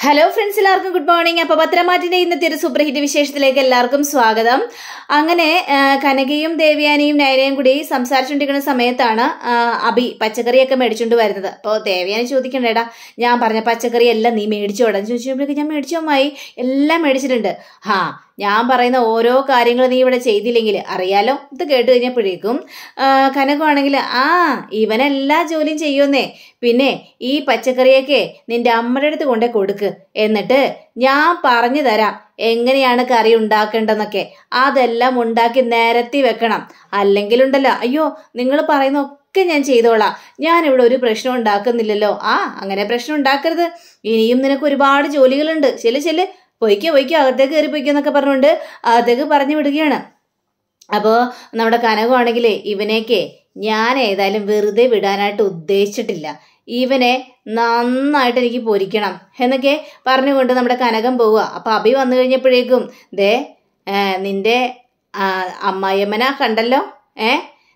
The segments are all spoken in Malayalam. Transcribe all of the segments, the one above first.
ഹലോ ഫ്രണ്ട്സ്, എല്ലാവർക്കും ഗുഡ് മോർണിംഗ്. അപ്പോൾ പത്രമാറ്റിന്റെ ഇന്നത്തെ ഒരു സൂപ്പർ ഹിറ്റ് വിശേഷത്തിലേക്ക് എല്ലാവർക്കും സ്വാഗതം. അങ്ങനെ കനകയും ദേവയാനിയും നയനയും കൂടി സംസാരിച്ചുകൊണ്ടിരിക്കുന്ന സമയത്താണ് അബി പച്ചക്കറിയൊക്കെ മേടിച്ചുകൊണ്ട് വരുന്നത്. അപ്പോൾ ദേവയാനി ചോദിക്കണ്ടേടാ, ഞാൻ പറഞ്ഞ പച്ചക്കറി എല്ലാം നീ മേടിച്ചോടാ ചോദിച്ചപ്പോഴേക്ക് ഞാൻ മേടിച്ചോ അമ്മായി, എല്ലാം മേടിച്ചിട്ടുണ്ട്. ഞാൻ പറയുന്ന ഓരോ കാര്യങ്ങൾ നീ ഇവിടെ ചെയ്തില്ലെങ്കിൽ അറിയാലോ. ഇത് കേട്ട് കഴിഞ്ഞപ്പോഴേക്കും കനകമാണെങ്കിൽ ഇവനെല്ലാ ജോലിയും ചെയ്യുമെന്നേ, പിന്നെ ഈ പച്ചക്കറിയൊക്കെ നിന്റെ അമ്മയുടെ അടുത്ത് കൊണ്ടേ കൊടുക്ക്, എന്നിട്ട് ഞാൻ പറഞ്ഞു തരാം എങ്ങനെയാണ് കറി ഉണ്ടാക്കേണ്ടെന്നൊക്കെ. അതെല്ലാം ഉണ്ടാക്കി നിരത്തി വെക്കണം. അല്ലെങ്കിലുണ്ടല്ലോ, അയ്യോ നിങ്ങൾ പറയുന്ന ഒക്കെ ഞാൻ ചെയ്തോളാം, ഞാനിവിടെ ഒരു പ്രശ്നം ഉണ്ടാക്കുന്നില്ലല്ലോ. അങ്ങനെ പ്രശ്നം ഉണ്ടാക്കരുത്, ഇനിയും നിനക്ക് ഒരുപാട് ജോലികളുണ്ട്, ചെല്ല് പൊയ്ക്കോ അകത്തേക്ക് കയറി പൊയ്ക്കോ എന്നൊക്കെ പറഞ്ഞുകൊണ്ട് അകത്തേക്ക് പറഞ്ഞു വിടുകയാണ്. അപ്പോൾ നമ്മുടെ കനകമാണെങ്കിൽ ഇവനേക്ക് ഞാൻ ഏതായാലും വെറുതെ വിടാനായിട്ട് ഉദ്ദേശിച്ചിട്ടില്ല, ഇവനെ നന്നായിട്ട് എനിക്ക് പൊരിക്കണം എന്നൊക്കെ പറഞ്ഞുകൊണ്ട് നമ്മുടെ കനകം പോവുക. അപ്പം അഭി വന്നു കഴിഞ്ഞപ്പോഴേക്കും നിന്റെ അമ്മായിയമ്മനാ കണ്ടല്ലോ,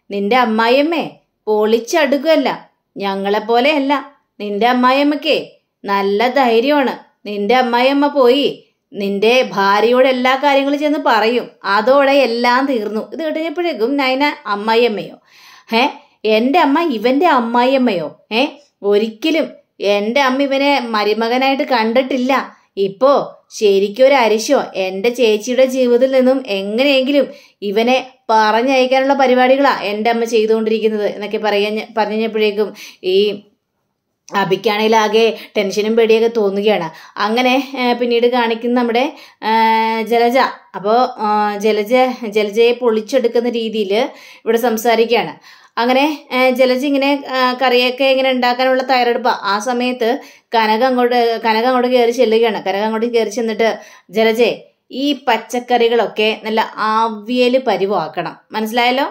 നിന്റെ അമ്മായിയമ്മേ പൊളിച്ചടുക്കല്ല, ഞങ്ങളെപ്പോലെയല്ല. നിന്റെ അമ്മായിയമ്മക്കേ നല്ല ധൈര്യമാണ്. നിന്റെ അമ്മായിയമ്മ പോയി നിന്റെ ഭാര്യയോട് എല്ലാ കാര്യങ്ങളും ചെന്ന് പറയും, അതോടെ എല്ലാം തീർന്നു. ഇത് കേട്ടുകഴിഞ്ഞപ്പോഴേക്കും നയന അമ്മായിയമ്മയോ, എൻ്റെ അമ്മ ഇവന്റെ അമ്മായിയമ്മയോ? ഒരിക്കലും എൻ്റെ അമ്മ ഇവനെ മരുമകനായിട്ട് കണ്ടിട്ടില്ല. ഇപ്പോ ശരിക്കും ഒരു അരിശോ എൻ്റെ ചേച്ചിയുടെ ജീവിതത്തിൽ നിന്നും എങ്ങനെയെങ്കിലും ഇവനെ പറഞ്ഞയക്കാനുള്ള പരിപാടികളാ എൻ്റെ അമ്മ ചെയ്തുകൊണ്ടിരിക്കുന്നത് എന്നൊക്കെ പറഞ്ഞപ്പോഴേക്കും ഈ അബിക്കാണെങ്കിൽ ആകെ ടെൻഷനും പേടിയൊക്കെ തോന്നുകയാണ്. അങ്ങനെ പിന്നീട് കാണിക്കുന്ന നമ്മുടെ ജലജ. അപ്പോൾ ജലജയെ പൊളിച്ചെടുക്കുന്ന രീതിയിൽ ഇവിടെ സംസാരിക്കുകയാണ്. അങ്ങനെ ജലജ ഇങ്ങനെ കറിയൊക്കെ ഇങ്ങനെ ഉണ്ടാക്കാനുള്ള തയ്യാറെടുപ്പാണ്. ആ സമയത്ത് കനക അങ്ങോട്ട് കയറി ചെല്ലുകയാണ്. കനക അങ്ങോട്ട് കയറി ചെന്നിട്ട്, ജലജെ ഈ പച്ചക്കറികളൊക്കെ നല്ല ആവിയൽ പരിവാക്കണം, മനസ്സിലായല്ലോ?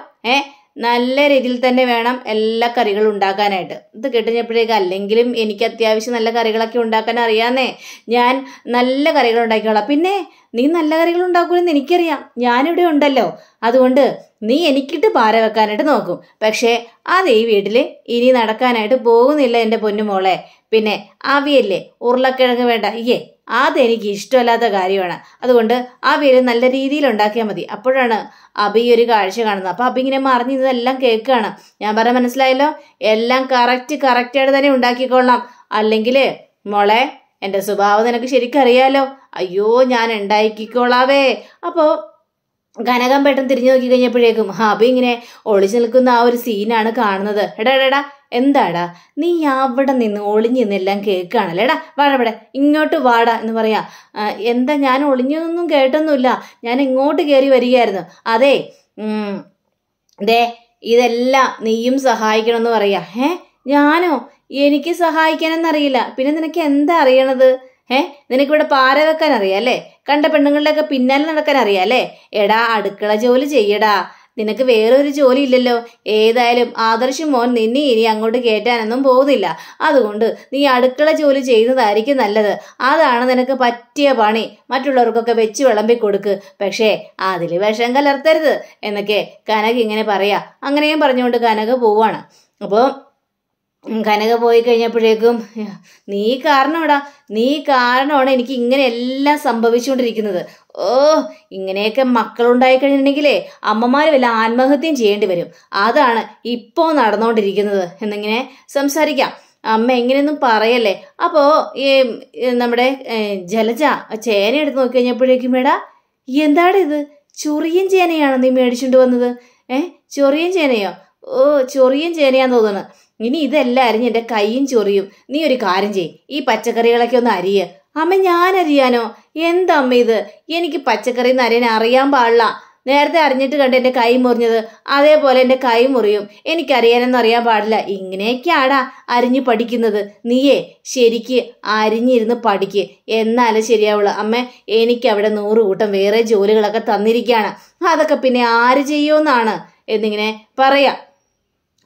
നല്ല രീതിയിൽ തന്നെ വേണം എല്ലാ കറികളും ഉണ്ടാക്കാനായിട്ട്. ഇത് കേട്ടുകഴിഞ്ഞപ്പോഴേക്കും അല്ലെങ്കിലും എനിക്ക് അത്യാവശ്യം നല്ല കറികളൊക്കെ ഉണ്ടാക്കാൻ അറിയാന്നേ, ഞാൻ നല്ല കറികൾ ഉണ്ടാക്കിക്കോളാം. പിന്നെ നീ നല്ല കറികൾ ഉണ്ടാക്കൂലെന്ന് എനിക്കറിയാം, ഞാനിവിടെ ഉണ്ടല്ലോ. അതുകൊണ്ട് നീ എനിക്കിട്ട് പാര വെക്കാനായിട്ട് നോക്കും, പക്ഷേ അത് ഈ വീട്ടിൽ ഇനി നടക്കാനായിട്ട് പോകുന്നില്ല എൻ്റെ പൊന്നുമോളെ. പിന്നെ അവിയല്ലേ, ഉരുളക്കിഴങ്ങ് വേണ്ട, അതെനിക്ക് ഇഷ്ടമല്ലാത്ത കാര്യമാണ്. അതുകൊണ്ട് അവിയൽ നല്ല രീതിയിൽ ഉണ്ടാക്കിയാൽ മതി. അപ്പോഴാണ് അബി ഒരു കാഴ്ച കാണുന്നത്. അപ്പം അബി ഇങ്ങനെ മറിഞ്ഞ് ഇതെല്ലാം കേൾക്കുകയാണ്. ഞാൻ പറഞ്ഞ മനസ്സിലായല്ലോ, എല്ലാം കറക്റ്റായിട്ട് തന്നെ ഉണ്ടാക്കിക്കൊള്ളാം, അല്ലെങ്കിൽ മോളെ എൻ്റെ സ്വഭാവം നിനക്ക് ശരിക്കും അറിയാലോ. അയ്യോ ഞാൻ ഉണ്ടാക്കിക്കോളാവേ. അപ്പോൾ കനകം പെട്ടെന്ന് തിരിഞ്ഞു നോക്കി കഴിഞ്ഞപ്പോഴേക്കും അബി ഇങ്ങനെ ഒളിച്ചു നിൽക്കുന്ന ആ ഒരു സീനാണ് കാണുന്നത്. എടാ എന്താടാ നീ അവിടെ നിന്ന് ഒളിഞ്ഞു നിന്നെല്ലാം കേൾക്കുകയാണല്ലേ, വാഴവിടെ ഇങ്ങോട്ട് വാടാ എന്ന് പറയാ. എന്താ, ഞാൻ ഒളിഞ്ഞതൊന്നും കേട്ടൊന്നുമില്ല, ഞാൻ ഇങ്ങോട്ട് കയറി വരികയായിരുന്നു. അതെ ഇതെല്ലാം നീയും സഹായിക്കണമെന്ന് പറയാ. ഞാനോ? എനിക്ക് സഹായിക്കാനെന്നറിയില്ല, പിന്നെ നിനക്ക് എന്താ അറിയണത്? നിനക്കിവിടെ പാര വെക്കാൻ അറിയാം അല്ലേ, കണ്ട പെണ്ണുങ്ങളിലൊക്കെ പിന്നാലെ നടക്കാൻ അറിയാം അല്ലേ? എടാ അടുക്കള ജോലി ചെയ്യടാ, നിനക്ക് വേറൊരു ജോലി ഇല്ലല്ലോ. ഏതായാലും ആദർശ് മോൻ നിന്നെ ഇനി അങ്ങോട്ട് കയറ്റാനൊന്നും പോകുന്നില്ല, അതുകൊണ്ട് നീ അടുക്കള ജോലി ചെയ്യുന്നതായിരിക്കും നല്ലത്. അതാണ് നിനക്ക് പറ്റിയ പണി. മറ്റുള്ളവർക്കൊക്കെ വെച്ച് വിളമ്പി കൊടുക്ക്, പക്ഷേ അതിൽ വിഷം കലർത്തരുത് എന്നൊക്കെ കനക ഇങ്ങനെ പറയാ. അങ്ങനെയും പറഞ്ഞുകൊണ്ട് കനക പോവാണ്. അപ്പോൾ കനക പോയി കഴിഞ്ഞപ്പോഴേക്കും നീ കാരണമാണ് എനിക്ക് ഇങ്ങനെ എല്ലാം സംഭവിച്ചുകൊണ്ടിരിക്കുന്നത്. ഇങ്ങനെയൊക്കെ മക്കളുണ്ടായി കഴിഞ്ഞിട്ടുണ്ടെങ്കിലേ അമ്മമാർ വല്ല ആത്മഹത്യം ചെയ്യേണ്ടി വരും, അതാണ് ഇപ്പോൾ നടന്നുകൊണ്ടിരിക്കുന്നത് എന്നിങ്ങനെ സംസാരിക്കാം. അമ്മ എങ്ങനെയൊന്നും പറയല്ലേ. അപ്പോൾ ഈ നമ്മുടെ ജലജ ചേന എടുത്ത് നോക്കി കഴിഞ്ഞപ്പോഴേക്കും, എന്താണ് ഇത്, ചൊറിയൻ ചേനയാണോ നീ മേടിച്ചുകൊണ്ട് വന്നത്? ചൊറിയൻ ചേനയോ? ചൊറിയൻ ചേനയാന്ന് തോന്നുന്നു. ഇനി ഇതെല്ലാം അരിഞ്ഞ് എൻ്റെ കൈയും ചൊറിയും. നീ ഒരു കാര്യം ചെയ്യ്, ഈ പച്ചക്കറികളൊക്കെ ഒന്ന് അരിയ. അമ്മ ഞാൻ അരിയാനോ? എന്താ അമ്മ ഇത്, എനിക്ക് പച്ചക്കറി എന്ന് അരിയാൻ അറിയാൻ പാടില്ല. നേരത്തെ അറിഞ്ഞിട്ട് കണ്ട് എൻ്റെ കൈ മുറിഞ്ഞത്, അതേപോലെ എൻ്റെ കൈ മുറിയും. എനിക്കറിയാനൊന്നും അറിയാൻ പാടില്ല. ഇങ്ങനെയൊക്കെയാടാ അരിഞ്ഞു പഠിക്കുന്നത്. നീയേ ശരിക്ക് അരിഞ്ഞിരുന്ന് പഠിക്ക്, എന്നാലും ശരിയാവുള്ളൂ. അമ്മ എനിക്ക് അവിടെ 100 കൂട്ടം വേറെ ജോലികളൊക്കെ തന്നിരിക്കുകയാണ്, അതൊക്കെ പിന്നെ ആര് ചെയ്യുമെന്നാണ് എന്നിങ്ങനെ പറയാം.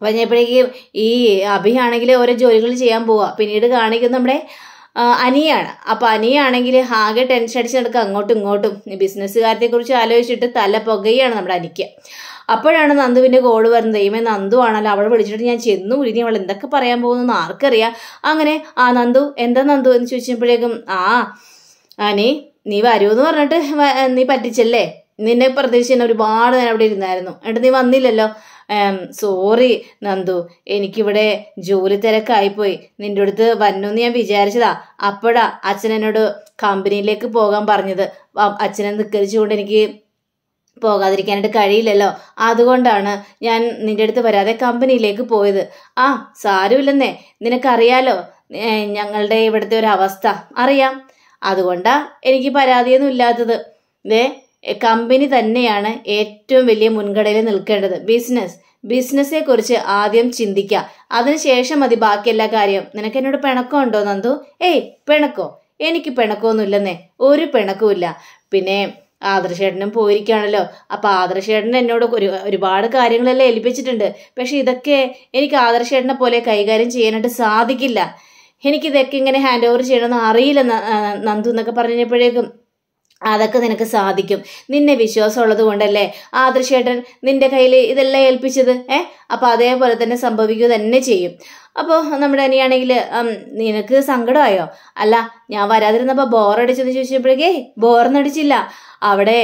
പറഞ്ഞപ്പോഴേക്കും ഈ അഭിയാണെങ്കിൽ ഓരോ ജോലികൾ ചെയ്യാൻ പോവാ. പിന്നീട് കാണിക്കുന്ന നമ്മുടെ അനിയാണ്. അപ്പം അനിയാണെങ്കിൽ ആകെ ടെൻഷൻ അടിച്ച് നടക്കുക അങ്ങോട്ടും ഇങ്ങോട്ടും. ബിസിനസ് കാര്യത്തെക്കുറിച്ച് ആലോചിച്ചിട്ട് തല പുകയാണ് നമ്മുടെ അനിക്ക്. അപ്പോഴാണ് നന്ദുവിൻ്റെ കോള് വരുന്നത്. ദൈവമേ, നന്ദു ആണല്ലോ. അവൾ വിളിച്ചിട്ട് ഞാൻ ചെന്നു ഇനി അവൾ എന്തൊക്കെ പറയാൻ പോകുന്നു ആർക്കറിയാം. അങ്ങനെ നന്ദു എന്താ നന്ദു എന്ന് ചോദിച്ചപ്പോഴേക്കും നീ വരുമെന്ന് പറഞ്ഞിട്ട് നീ പറ്റിച്ചല്ലേ, നിന്നെ പ്രതീക്ഷിച്ച് തന്നെ ഒരുപാട് നേരം അവിടെ ഇരുന്നായിരുന്നു, എന്നിട്ട് നീ വന്നില്ലല്ലോ. സോറി നന്ദു, എനിക്കിവിടെ ജോലി തിരക്കായിപ്പോയി. നിൻ്റെ അടുത്ത് വന്നെന്ന് ഞാൻ വിചാരിച്ചതാ. അപ്പോഴാ അച്ഛൻ എന്നോട് കമ്പനിയിലേക്ക് പോകാൻ പറഞ്ഞത്. അച്ഛനെ ധിക്കരിച്ചുകൊണ്ട് എനിക്ക് പോകാതിരിക്കാനായിട്ട് കഴിയില്ലല്ലോ. അതുകൊണ്ടാണ് ഞാൻ നിൻ്റെ അടുത്ത് വരാതെ കമ്പനിയിലേക്ക് പോയത്. സാരമില്ലെന്നേ, നിനക്കറിയാലോ ഞങ്ങളുടെ ഇവിടുത്തെ ഒരു അവസ്ഥ അറിയാം. അതുകൊണ്ടാ എനിക്ക് പരാതിയൊന്നും ഇല്ലാത്തത്. കമ്പനി തന്നെയാണ് ഏറ്റവും വലിയ മുൻഗണനയിൽ നിൽക്കേണ്ടത്. ബിസിനസ്സെ കുറിച്ച് ആദ്യം ചിന്തിക്കുക, അതിനുശേഷം മതി ബാക്കി എല്ലാ കാര്യം. നിനക്ക് എന്നോട് പിണക്കം ഉണ്ടോ നന്ദു? പിണക്കോ? എനിക്ക് പിണക്കമൊന്നുമില്ലെന്നേ, ഒരു പിണക്കവും. പിന്നെ ആദർശേട്ടനും പോയിരിക്കുകയാണല്ലോ. അപ്പം ആദർശേട്ടൻ എന്നോട് ഒരുപാട് കാര്യങ്ങളെല്ലാം ഏൽപ്പിച്ചിട്ടുണ്ട്. പക്ഷെ ഇതൊക്കെ എനിക്ക് ആദർശേട്ടനെ പോലെ കൈകാര്യം ചെയ്യാനായിട്ട് സാധിക്കില്ല. എനിക്കിതൊക്കെ ഇങ്ങനെ ഹാൻഡ് ഓവർ ചെയ്യണമെന്ന് അറിയില്ല നന്ദു എന്നൊക്കെ പറഞ്ഞപ്പോഴേക്കും അതൊക്കെ നിനക്ക് സാധിക്കും. നിന്നെ വിശ്വാസമുള്ളത് കൊണ്ടല്ലേ ആദർശേട്ടൻ നിന്റെ കയ്യിൽ ഇതെല്ലാം ഏൽപ്പിച്ചത്. അപ്പം അതേപോലെ തന്നെ സംഭവിക്കുക തന്നെ ചെയ്യും. അപ്പോൾ നമ്മുടെ അനിയാണെങ്കിൽ നിനക്ക് സങ്കടമായോ? അല്ല, ഞാൻ വരാതിരുന്നപ്പോൾ ബോറടിച്ചെന്ന് ചോദിച്ചപ്പോഴേക്കേ ബോറൊന്നടിച്ചില്ല. അവിടെ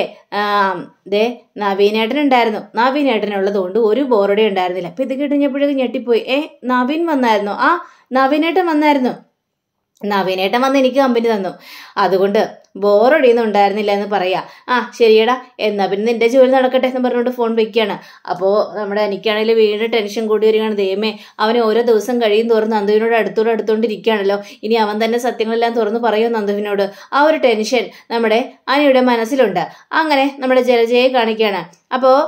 നവീനേട്ടൻ ഉണ്ടായിരുന്നു. നവീനേട്ടനുള്ളത് കൊണ്ട് ഒരു ബോറടി ഉണ്ടായിരുന്നില്ല. അപ്പം ഇത് കിട്ടിഞ്ഞപ്പോഴേക്കും ഞെട്ടിപ്പോയി. നവീൻ വന്നായിരുന്നു? നവീനേട്ടൻ വന്നായിരുന്നു. നവീനേട്ടൻ വന്ന് എനിക്ക് കമ്പനി തന്നു, അതുകൊണ്ട് ബോറടിയൊന്നും ഉണ്ടായിരുന്നില്ല എന്ന് പറയാ. ശരിയടാ, എന്നാ പിന്നെ നിന്റെ ജോലി നടക്കട്ടെ എന്ന് പറഞ്ഞുകൊണ്ട് ഫോൺ വെക്കുകയാണ്. അപ്പോൾ നമ്മുടെ എനിക്കാണെങ്കിൽ വീണ്ടും ടെൻഷൻ കൂടി വരികയാണ്. ദൈവമേ, അവന് ഓരോ ദിവസം കഴിയും തോറും നന്ദുവിനോട് അടുത്തോണ്ടിരിക്കുകയാണല്ലോ. ഇനി അവൻ തന്നെ സത്യങ്ങളെല്ലാം തുറന്ന് പറയുമോ നന്ദുവിനോട്? ആ ഒരു ടെൻഷൻ നമ്മുടെ അനിയുടെ മനസ്സിലുണ്ട്. അങ്ങനെ നമ്മുടെ ജലജയെ കാണിക്കുകയാണ്. അപ്പോൾ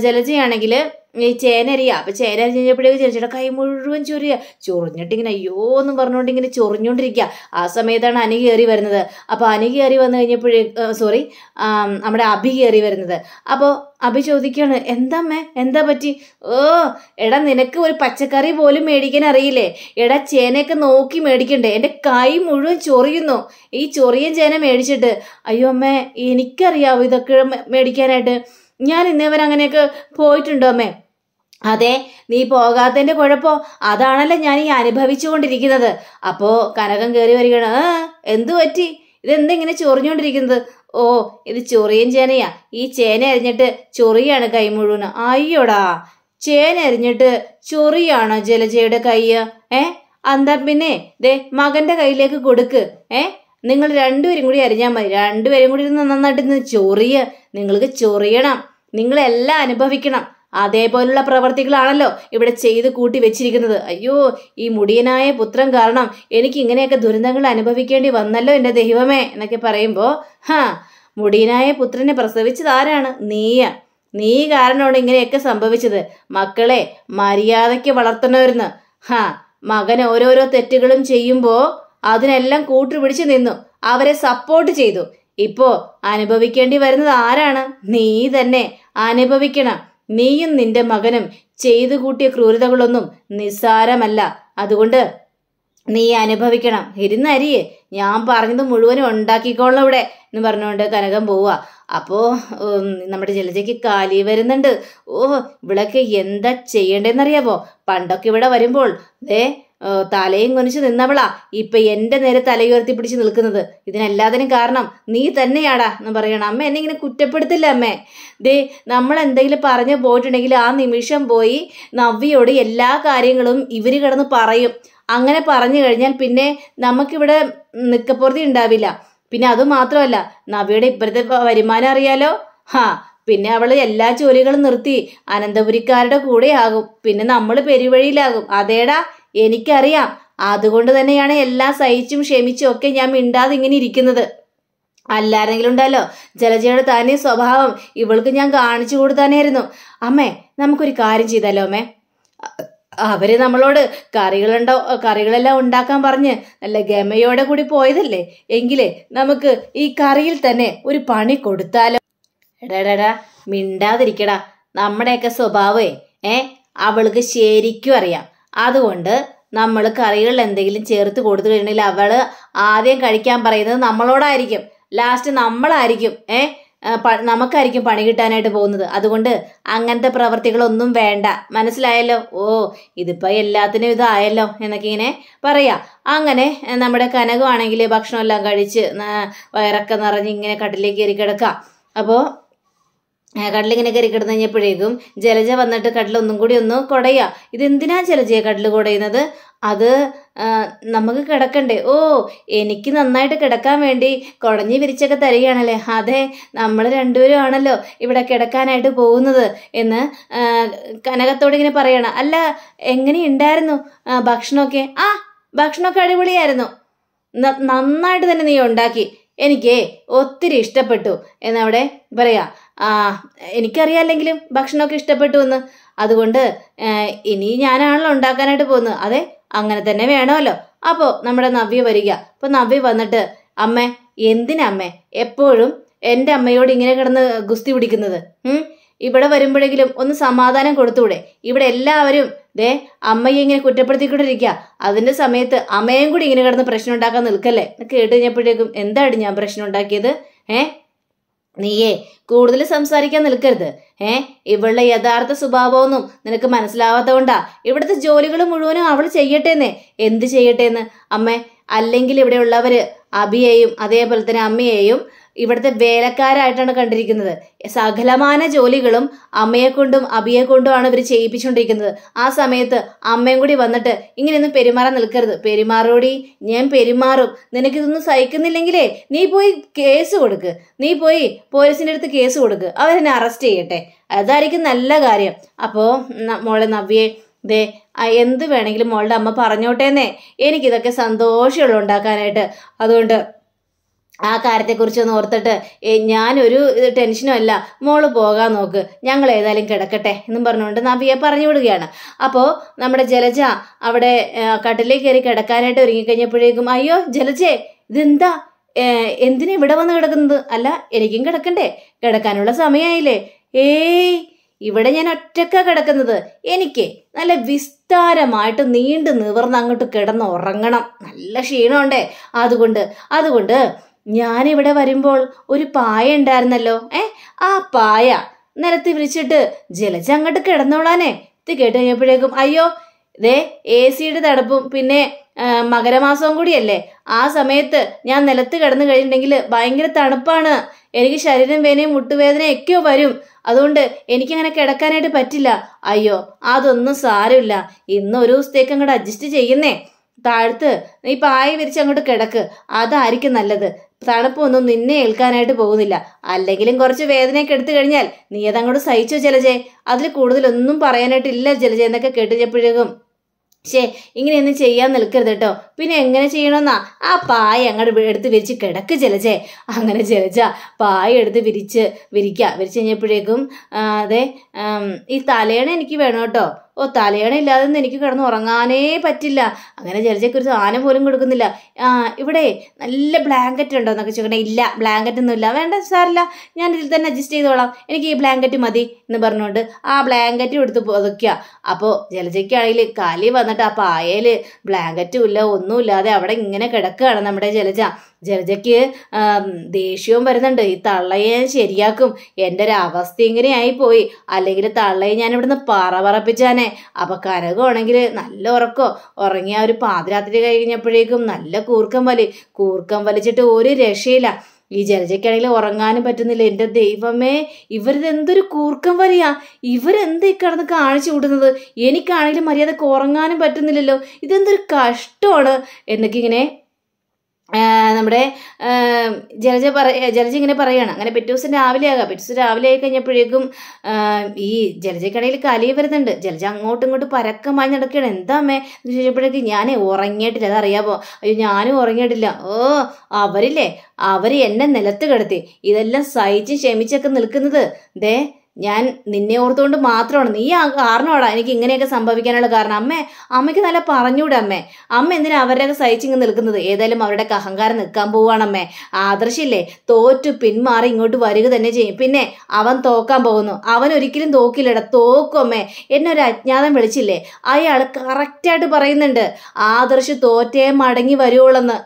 ജലജയാണെങ്കിൽ ഈ ചേനരിയാ. അപ്പം ചേന അരിഞ്ഞപ്പോഴേക്കും ചേച്ചിയുടെ കൈ മുഴുവൻ ചൊറിഞ്ഞിട്ടിങ്ങനെ അയ്യോ എന്ന് പറഞ്ഞുകൊണ്ട് ഇങ്ങനെ ചൊറിഞ്ഞുകൊണ്ടിരിക്കുക. ആ സമയത്താണ് അനി കയറി വരുന്നത്. അപ്പോൾ അനി കയറി വന്നു നമ്മുടെ അഭി കയറി വരുന്നത്. അപ്പോൾ അഭി ചോദിക്കുകയാണ്, എന്താമ്മേ എന്താ പറ്റി? എടാ, നിനക്ക് ഒരു പച്ചക്കറി പോലും മേടിക്കാൻ അറിയില്ലേ? എടാ, ചേനയൊക്കെ നോക്കി മേടിക്കണ്ടേ? എൻ്റെ കൈ മുഴുവൻ ചൊറിയുന്നു ഈ ചൊറിയൻ ചേന മേടിച്ചിട്ട്. അയ്യോ അമ്മേ, എനിക്കറിയാവോ ഇതൊക്കെ മേടിക്കാനായിട്ട്? ഞാൻ ഇന്നേവരെ അങ്ങനെയൊക്കെ പോയിട്ടുണ്ടോ അമ്മേ? അതെ, നീ പോകാത്തതിന്റെ കുഴപ്പോ അതാണല്ലോ ഞാൻ ഈ അനുഭവിച്ചു കൊണ്ടിരിക്കുന്നത്. അപ്പോ കനകം കയറി വരികയാണ്. എന്തു പറ്റി? ഇതെന്തെങ്ങനെ ചൊറിഞ്ഞോണ്ടിരിക്കുന്നത്? ഇത് ചൊറിയൻ ചേനയാ. ഈ ചേന അരിഞ്ഞിട്ട് ചൊറിയാണ് കൈ മുഴുവൻ. അയ്യോടാ, ചേന അരിഞ്ഞിട്ട് ചൊറിയാണോ ജലജയുടെ കൈ? എന്താ പിന്നെ മകന്റെ കയ്യിലേക്ക് കൊടുക്ക്. നിങ്ങൾ രണ്ടുപേരും കൂടി അരിഞ്ഞാൽ മതി. രണ്ടുപേരും കൂടി നന്നായിട്ട് ചൊറിയ. നിങ്ങൾക്ക് ചൊറിയണം, നിങ്ങളെല്ലാം അനുഭവിക്കണം. അതേപോലുള്ള പ്രവർത്തികളാണല്ലോ ഇവിടെ ചെയ്ത് കൂട്ടി വെച്ചിരിക്കുന്നത്. അയ്യോ, ഈ മുടിയനായ പുത്രൻ കാരണം എനിക്ക് ഇങ്ങനെയൊക്കെ ദുരന്തങ്ങൾ അനുഭവിക്കേണ്ടി വന്നല്ലോ എൻ്റെ ദൈവമേ എന്നൊക്കെ പറയുമ്പോൾ മുടിയനായ പുത്രനെ പ്രസവിച്ചത് ആരാണ്? നീ കാരണമാണ് ഇങ്ങനെയൊക്കെ സംഭവിച്ചത്. മക്കളെ മര്യാദയ്ക്ക് വളർത്തണമായിരുന്നു. മകൻ ഓരോരോ തെറ്റുകളും ചെയ്യുമ്പോൾ അതിനെല്ലാം കൂട്ടുപിടിച്ച് നിന്നു, അവരെ സപ്പോർട്ട് ചെയ്തു. ഇപ്പോ അനുഭവിക്കേണ്ടി വരുന്നത് ആരാണ്? നീ തന്നെ അനുഭവിക്കണം. നീയും നിന്റെ മകനും ചെയ്തു കൂട്ടിയ ക്രൂരതകളൊന്നും നിസ്സാരമല്ല. അതുകൊണ്ട് നീ അനുഭവിക്കണം. ഇരുന്നരിയേ, ഞാൻ പറഞ്ഞത് മുഴുവനും ഉണ്ടാക്കിക്കോളാം ഇവിടെ എന്ന് പറഞ്ഞുകൊണ്ട് കനകം പോവുക. അപ്പോൾ നമ്മുടെ ജലജയ്ക്ക് കാലി വരുന്നുണ്ട്. ഇവിടൊക്കെ എന്താ ചെയ്യേണ്ടതെന്നറിയാവോ? പണ്ടൊക്കെ ഇവിടെ വരുമ്പോൾ തലയും കുനിച്ച് നിന്നവളാ ഇപ്പൊ എന്റെ നേരെ തലയുയർത്തി പിടിച്ച് നിൽക്കുന്നത്. ഇതിനെല്ലാത്തിനും കാരണം നീ തന്നെയാടാ എന്ന് പറയണം. അമ്മ എന്നെ ഇങ്ങനെ കുറ്റപ്പെടുത്തില്ല അമ്മേ. നമ്മൾ എന്തെങ്കിലും പറഞ്ഞു പോയിട്ടുണ്ടെങ്കിൽ ആ നിമിഷം പോയി നവ്യയോട് എല്ലാ കാര്യങ്ങളും ഇവര് കിടന്ന് പറയും. അങ്ങനെ പറഞ്ഞു കഴിഞ്ഞാൽ പിന്നെ നമുക്കിവിടെ നിക്കപ്പുറത്തി ഉണ്ടാവില്ല. പിന്നെ അത് മാത്രമല്ല, നവ്യയുടെ ഇപ്പോഴത്തെ വരുമാനം അറിയാലോ. പിന്നെ അവള് എല്ലാ ജോലികളും നിർത്തി അനന്തപുരിക്കാരുടെ കൂടെ ആകും. പിന്നെ നമ്മൾ പെരുവഴിയിലാകും. അതേടാ, എനിക്കറിയാം. അതുകൊണ്ട് തന്നെയാണ് എല്ലാം സഹിച്ചും ക്ഷമിച്ചും ഒക്കെ ഞാൻ മിണ്ടാതെ ഇങ്ങനെ ഇരിക്കുന്നത്. അല്ലാരെങ്കിലും ഉണ്ടല്ലോ ജലജയുടെ തന്നെ സ്വഭാവം ഇവൾക്ക് ഞാൻ കാണിച്ചു കൊടുത്താനായിരുന്നു. അമ്മേ, നമുക്കൊരു കാര്യം ചെയ്താലോ അമ്മേ? അവര് നമ്മളോട് കറികളെല്ലാം ഉണ്ടാക്കാൻ പറഞ്ഞ് നല്ല ഗമയോടെ കൂടി പോയതല്ലേ, എങ്കിലേ നമുക്ക് ഈ കറിയിൽ തന്നെ ഒരു പണി കൊടുത്താലോ? എടാ മിണ്ടാതിരിക്കടാ. നമ്മുടെയൊക്കെ സ്വഭാവേ അവൾക്ക് ശരിക്കും അറിയാം. അതുകൊണ്ട് നമ്മൾ കറികളിൽ എന്തെങ്കിലും ചേർത്ത് കൊടുത്തു കഴിഞ്ഞിട്ടുണ്ടെങ്കിൽ അവള് ആദ്യം കഴിക്കാൻ പറയുന്നത് നമ്മളോടായിരിക്കും, ലാസ്റ്റ് നമ്മളായിരിക്കും നമുക്കായിരിക്കും പണി കിട്ടാനായിട്ട് പോകുന്നത്. അതുകൊണ്ട് അങ്ങനത്തെ പ്രവർത്തികളൊന്നും വേണ്ട, മനസ്സിലായല്ലോ? ഓ ഇതിപ്പോ എല്ലാത്തിനും ഇതായല്ലോ എന്നൊക്കെ ഇങ്ങനെ പറയാ. അങ്ങനെ നമ്മുടെ കനകമാണെങ്കിൽ ഭക്ഷണം എല്ലാം കഴിച്ച് വയറൊക്കെ നിറഞ്ഞ് ഇങ്ങനെ കട്ടിലേക്ക് കയറി കിടക്കാം. അപ്പോൾ കട്ടിലിങ്ങനെ കയറി കിടന്നു കഴിഞ്ഞപ്പോഴേക്കും ജലജ വന്നിട്ട് കട്ടിലൊന്നും കൂടി ഒന്ന് കുടയാ. ഇതെന്തിനാ ജലജയെ കട്ടിൽ കുടയുന്നത്? അത് നമുക്ക് കിടക്കണ്ടേ? ഓ എനിക്ക് നന്നായിട്ട് കിടക്കാൻ വേണ്ടി കുടഞ്ഞ് വിരിച്ചൊക്കെ തരികയാണല്ലേ? അതെ, നമ്മൾ രണ്ടുപേരും ആണല്ലോ ഇവിടെ കിടക്കാനായിട്ട് പോകുന്നത് എന്ന് കനകത്തോട് ഇങ്ങനെ പറയണം. അല്ല എങ്ങനെയുണ്ടായിരുന്നു ഭക്ഷണമൊക്കെ? ഭക്ഷണമൊക്കെ അടിപൊളിയായിരുന്നു, നന്നായിട്ട് തന്നെ നീ ഉണ്ടാക്കി, എനിക്ക് ഒത്തിരി ഇഷ്ടപ്പെട്ടു എന്നവിടെ പറയാ. എനിക്കറിയാല്ലെങ്കിലും ഭക്ഷണമൊക്കെ ഇഷ്ടപ്പെട്ടു എന്ന്. അതുകൊണ്ട് ഇനി ഞാനാണല്ലോ ഉണ്ടാക്കാനായിട്ട് പോകുന്നത്. അതെ, അങ്ങനെ തന്നെ വേണമല്ലോ. അപ്പോൾ നമ്മുടെ നവ്യ വരിക. അപ്പൊ നവ്യ വന്നിട്ട്, അമ്മേ എന്തിനാ അമ്മേ എപ്പോഴും എൻ്റെ അമ്മയോട് ഇങ്ങനെ കിടന്ന് ഗുസ്തി പിടിക്കുന്നത്? ഇവിടെ വരുമ്പോഴെങ്കിലും ഒന്ന് സമാധാനം കൊടുത്തൂടെ? ഇവിടെ എല്ലാവരും അമ്മയെ ഇങ്ങനെ കുറ്റപ്പെടുത്തിക്കൊണ്ടിരിക്കുക. അതിന്റെ സമയത്ത് അമ്മയും കൂടി ഇങ്ങനെ കിടന്ന് പ്രശ്നം ഉണ്ടാക്കാൻ നിൽക്കല്ലേ? കേട്ട് കഴിഞ്ഞപ്പോഴേക്കും എന്താണ് ഞാൻ പ്രശ്നം ഉണ്ടാക്കിയത്? നീയേ കൂടുതൽ സംസാരിക്കാൻ നിൽക്കരുത്. ഇവളുടെ യഥാർത്ഥ സ്വഭാവമൊന്നും നിനക്ക് മനസ്സിലാവാത്ത കൊണ്ടാ. ഇവിടുത്തെ ജോലികൾ മുഴുവനും അവൾ ചെയ്യട്ടേന്നേ. എന്ത് ചെയ്യട്ടേന്ന് അമ്മേ? അല്ലെങ്കിൽ ഇവിടെ ഉള്ളവര് അബിയെയും അതേപോലെ തന്നെ അമ്മയെയും ഇവിടുത്തെ വേലക്കാരായിട്ടാണ് കണ്ടിരിക്കുന്നത്. സകലമാന ജോലികളും അമ്മയെ കൊണ്ടും അബിയെ കൊണ്ടുമാണ് ഇവർ ചെയ്യിപ്പിച്ചുകൊണ്ടിരിക്കുന്നത്. ആ സമയത്ത് അമ്മയും കൂടി വന്നിട്ട് ഇങ്ങനെയൊന്നും പെരുമാറാൻ നിൽക്കരുത്. പെരുമാറോടി, ഞാൻ പെരുമാറും. നിനക്കിതൊന്നും സഹിക്കുന്നില്ലെങ്കിലേ നീ പോയി കേസ് കൊടുക്ക്, നീ പോയി പോലീസിന്റെ അടുത്ത് കേസ് കൊടുക്ക്, അവരെന്നെ അറസ്റ്റ് ചെയ്യട്ടെ, അതായിരിക്കും നല്ല കാര്യം. അപ്പോ മോളെ നവ്യേ, എന്ത് വേണമെങ്കിലും മോളുടെ അമ്മ പറഞ്ഞോട്ടേന്നേ, എനിക്കിതൊക്കെ സന്തോഷമുള്ള ഉണ്ടാക്കാനായിട്ട്. അതുകൊണ്ട് ആ കാര്യത്തെക്കുറിച്ചൊന്ന് ഓർത്തിട്ട് ഞാനൊരു ടെൻഷനും അല്ല, മോള് പോകാൻ നോക്ക്, ഞങ്ങൾ ഏതായാലും കിടക്കട്ടെ എന്നും പറഞ്ഞുകൊണ്ട് നവ്യയെ പറഞ്ഞു വിടുകയാണ്. അപ്പോൾ നമ്മുടെ ജലജ അവിടെ കട്ടിലേക്ക് കയറി കിടക്കാനായിട്ട് ഒരുങ്ങിക്കഴിഞ്ഞപ്പോഴേക്കും, അയ്യോ ജലജേ ഇതെന്താ, എന്തിനാ ഇവിടെ വന്ന് കിടക്കുന്നത്? അല്ല എനിക്കും കിടക്കണ്ടേ? കിടക്കാനുള്ള സമയമായില്ലേ? ഇവിടെ ഞാൻ ഒറ്റക്കാ കിടക്കുന്നത്. എനിക്ക് നല്ല വിസ്താരമായിട്ട് നീണ്ടു നിവർന്ന് അങ്ങോട്ട് കിടന്ന് ഉറങ്ങണം, നല്ല ക്ഷീണമുണ്ടേ. അതുകൊണ്ട് ഞാനിവിടെ വരുമ്പോൾ ഒരു പായ ഉണ്ടായിരുന്നല്ലോ, ആ പായ നിലത്ത് വിരിച്ചിട്ട് ജലജ അങ്ങോട്ട് കിടന്നോളാനേ. ഇത് കേട്ട് കഴിഞ്ഞപ്പോഴേക്കും, അയ്യോ AC-യുടെ തണുപ്പും പിന്നെ മകരമാസവും കൂടിയല്ലേ, ആ സമയത്ത് ഞാൻ നിലത്ത് കിടന്നു കഴിഞ്ഞിട്ടുണ്ടെങ്കിൽ ഭയങ്കര തണുപ്പാണ്, എനിക്ക് ശരീരം വേദനയും മുട്ടുവേദനയും ഒക്കെ വരും. അതുകൊണ്ട് എനിക്കങ്ങനെ കിടക്കാനായിട്ട് പറ്റില്ല. അയ്യോ അതൊന്നും സാരമില്ല, ഇന്ന് ഒരു ദിവസത്തേക്ക് അങ്ങോട്ട് അഡ്ജസ്റ്റ് ചെയ്യുന്നേ. താഴത്ത് നീ പായ വിരിച്ച് അങ്ങോട്ട് കിടക്ക്, അതായിരിക്കും നല്ലത്. തണുപ്പൊന്നും നിന്നെ ഏൽക്കാനായിട്ട് പോകുന്നില്ല. അല്ലെങ്കിലും കുറച്ച് വേദനയൊക്കെ എടുത്തു കഴിഞ്ഞാൽ നീ അതങ്ങോട്ട് സഹിച്ചോ ജലജെ, അതിൽ കൂടുതലൊന്നും പറയാനായിട്ടില്ല ജലജെ എന്നൊക്കെ കേട്ടുകഴിഞ്ഞപ്പോഴേക്കും, ഇങ്ങനെയൊന്നും ചെയ്യാൻ നിൽക്കരുത് കേട്ടോ. പിന്നെ എങ്ങനെ ചെയ്യണമെന്നാ? ആ പായ അങ്ങോട്ട് എടുത്ത് വിരിച്ച് കിടക്ക് ജലജെ. അങ്ങനെ ജലജ പായ എടുത്ത് വിരിച്ച് കഴിഞ്ഞപ്പോഴേക്കും ഈ തലയണ എനിക്ക് വേണം കേട്ടോ. തലയണ ഇല്ലാതെ എനിക്ക് കിടന്ന് ഉറങ്ങാനേ പറ്റില്ല. അങ്ങനെ ജലജയ്ക്ക് ഒരു സാധനം പോലും കൊടുക്കുന്നില്ല. ഇവിടെ നല്ല ബ്ലാങ്കറ്റ് ഉണ്ടോ എന്നൊക്കെ ചോദിക്കണേ. ഇല്ല ബ്ലാങ്കറ്റ് ഒന്നും ഇല്ല. വേണ്ട സാറില്ല, ഞാൻ ഇതിൽ തന്നെ അഡ്ജസ്റ്റ് ചെയ്തോളാം, എനിക്ക് ഈ ബ്ലാങ്കറ്റ് മതി എന്ന് പറഞ്ഞുകൊണ്ട് ആ ബ്ലാങ്കറ്റും എടുത്ത് പുതയ്ക്കുക. അപ്പോൾ ജലജയ്ക്കാണെങ്കിൽ കലി വന്നിട്ട് ആ പായയില് ബ്ലാങ്കറ്റും ഇല്ല, ഒന്നുമില്ലാതെ അവിടെ ഇങ്ങനെ കിടക്കുകയാണ് നമ്മുടെ ജലജ. ജലജയ്ക്ക് ദേഷ്യവും വരുന്നുണ്ട്. ഈ തള്ളയെ ശരിയാക്കും, എൻ്റെ ഒരു അവസ്ഥ ഇങ്ങനെ ആയിപ്പോയി, അല്ലെങ്കിൽ തള്ളയെ ഞാൻ ഇവിടുന്ന് പറപ്പിച്ചാനെ. അപ്പൊ കനകമാണെങ്കിൽ നല്ല ഉറങ്ങിയ ഒരു പാതിരാത്രി കഴിഞ്ഞപ്പോഴേക്കും നല്ല കൂർക്കം വലിച്ചിട്ട് ഒരു രക്ഷയില്ല. ഈ ജലജയ്ക്കാണെങ്കിൽ ഉറങ്ങാനും പറ്റുന്നില്ല. എൻ്റെ ദൈവമേ, ഇവരിതെന്തൊരു കൂർക്കം വലിയാ, ഇവരെന്ത് ഈ കിടന്ന് കാണിച്ചു വിടുന്നത്? എനിക്കാണെങ്കിലും മര്യാദക്ക് ഉറങ്ങാനും പറ്റുന്നില്ലല്ലോ, ഇതെന്തൊരു കഷ്ടമാണ് എന്നൊക്കെ ഇങ്ങനെ നമ്മുടെ ജലജ ഇങ്ങനെ പറയാണ്. അങ്ങനെ പിറ്റേ ദിവസം രാവിലെ ആയി കഴിഞ്ഞപ്പോഴേക്കും ഈ ജലജയ്ക്കടയിൽ കലി വരുന്നുണ്ട്. ജലജ അങ്ങോട്ടും ഇങ്ങോട്ടും പരക്കം വാങ്ങി നടക്കുകയാണ്. എന്താ അമ്മേ എന്ന് ചോദിച്ചപ്പോഴേക്കും, ഞാൻ ഉറങ്ങിയിട്ടില്ല, അതറിയാമോ? അയ്യോ ഞാനും ഉറങ്ങിയിട്ടില്ല. അവര് എന്നെ നിലത്ത് കിടത്തി, ഇതെല്ലാം സഹിച്ചും ക്ഷമിച്ചൊക്കെ നിൽക്കുന്നത് ഞാൻ നിന്നെ ഓർത്തുകൊണ്ട് മാത്രമാണ്, നീ ആ കാരണമാടാ എനിക്ക് ഇങ്ങനെയൊക്കെ സംഭവിക്കാനുള്ള കാരണം. അമ്മയ്ക്ക് നല്ല പറഞ്ഞൂടെ അമ്മ എന്തിനാ അവരുടെയൊക്കെ സഹിച്ചിങ്ങ് നിൽക്കുന്നത്? ഏതായാലും അവരുടെ അഹങ്കാരം നിൽക്കാൻ പോവാണമ്മേ. ആദർശില്ലേ തോറ്റു പിന്മാറി ഇങ്ങോട്ട് വരിക തന്നെ ചെയ്യും. പിന്നെ അവൻ തോക്കാൻ പോകുന്നു. അവൻ ഒരിക്കലും തോക്കില്ലട, തോക്കും അമ്മേ. എന്നെ ഒരു അജ്ഞാതം വിളിച്ചില്ലേ, അയാൾ കറക്റ്റായിട്ട് പറയുന്നുണ്ട് ആദർശ് തോറ്റേ മടങ്ങി വരുവുള്ളെന്ന്.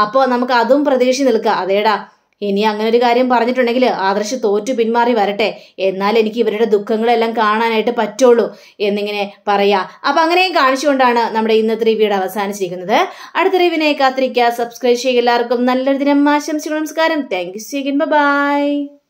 അപ്പോൾ നമുക്ക് അതും പ്രതീക്ഷ നിൽക്കുക. അതേടാ, ഇനി അങ്ങനെ ഒരു കാര്യം പറഞ്ഞിട്ടുണ്ടെങ്കിൽ ആദർശ് തോറ്റു പിന്മാറി വരട്ടെ, എന്നാൽ എനിക്ക് ഇവരുടെ ദുഃഖങ്ങളെല്ലാം കാണാനായിട്ട് പറ്റുള്ളൂ എന്നിങ്ങനെ പറയാ. അപ്പൊ അങ്ങനെയും കാണിച്ചുകൊണ്ടാണ് നമ്മുടെ ഇന്നത്തെ റിവ്യൂടെ അവസാനിച്ചിരിക്കുന്നത്. അടുത്ത റിവ്യൂവിനെ കാത്തിരിക്കുക. സബ്സ്ക്രൈബ് ചെയ്യുക. എല്ലാവർക്കും നല്ലൊരു ദിനം ആശംസിക്കുന്നു. നമസ്കാരം. Thank you. ബൈ.